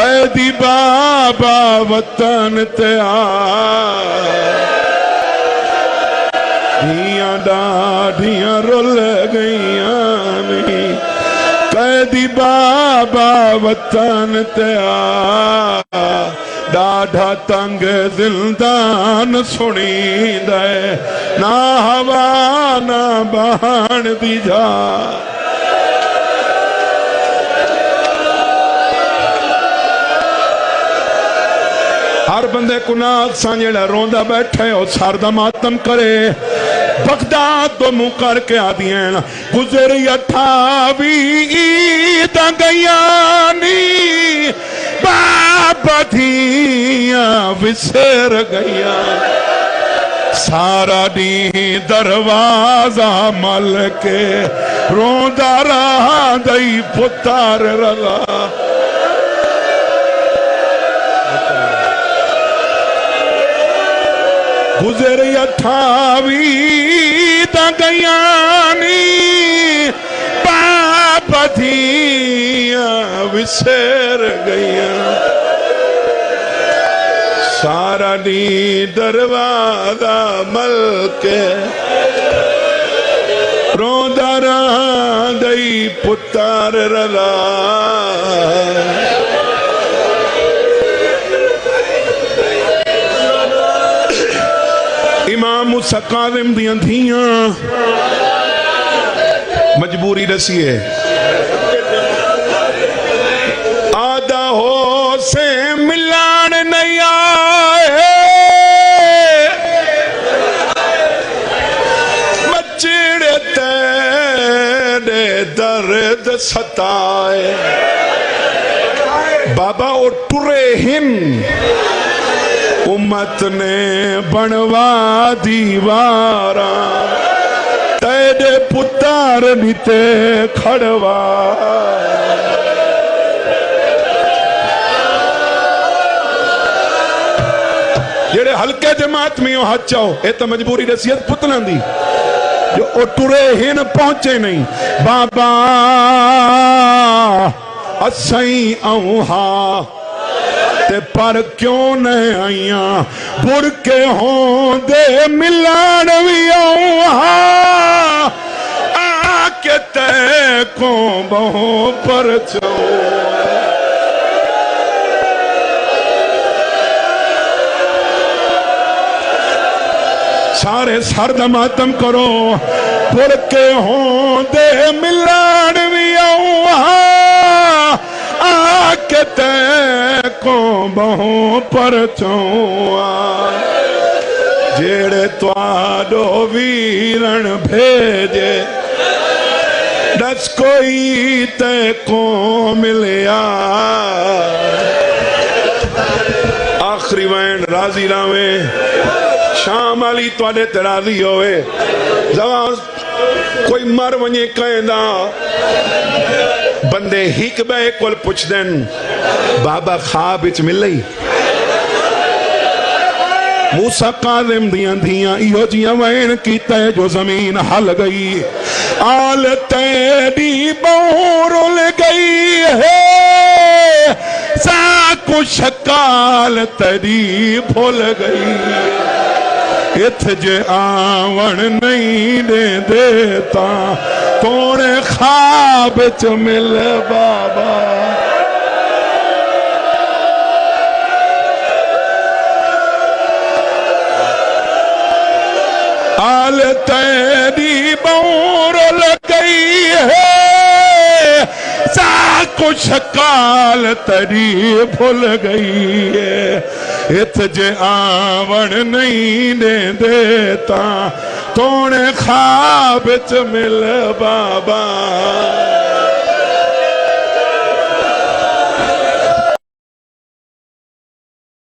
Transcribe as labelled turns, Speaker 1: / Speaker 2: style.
Speaker 1: قیدی بابا وطن تے دھیاں ڈاڈیاں رول گئیاں نہیں قیدی بابا وطن تے ڈاڈھا تنگ زندان سنی دے نہ ہوا نہ بہان دی جا ہر بندے کو نات سانجڑا روندہ بیٹھے اور ساردہ ماتم کرے بغداد تو منہ کر کے آدھیں گزری 28 عیداں گیانی بابا دھیاں وسر گیاں سارا دی دروازہ مل کے روندہ رہا دئی پتار رلا گزری 28 عیداں گیانی بابا دھیاں وسر گیاں سارا دی دروازہ مل کے روندہ رہا دئی پتار رلا امام موسیٰ کاظم دیاں دھیاں مجبوری رسیے آدھا ہو سے ملان نہیں آئے بچڑ تیرے درد ستائے بابا اور ٹرے ہن امت نے بنوا دیوارا تیرے پتار نیتے کھڑوا جیڑے ہلکے جماعت میں ہاتھ چاہو اے تو مجبوری رسیت پتلان دی جو اٹھرے ہن پہنچے نہیں بابا اسائیں اوہا تے پر کیوں نہیں آئیاں برکے ہوں دے ملان وی اوہا آکے تے کو بہوں پر چاہو سارے سرد ماتم کرو برکے ہوں دے ملان وی اوہا آکے تے کو بہوں پر چوہا جیڑے توادو ویرن بھیجے دس کوئی تے کو ملیا آخری وین راضی راویں شام علی توڑے تراضی ہوئے زوان کوئی مر ونجے کہیں دا بندے ہیک بے کول پچھ دن بابا خواب اچ مل لئی موسیٰ کاظم دیاں دھیاں ایو جیاں وین کیتا ہے جو زمین ہل گئی آل تیری بورل گئی ہے ساکو شکال تیری بھول گئی ات جے آون نہیں دے دیتا توڑے خواب چ مل بابا آل تیری بورل گئی ہے ساکو شکال تیری بھول گئی ہے ات جے آون نہیں دے دیتا توڑے خواب چ مل بابا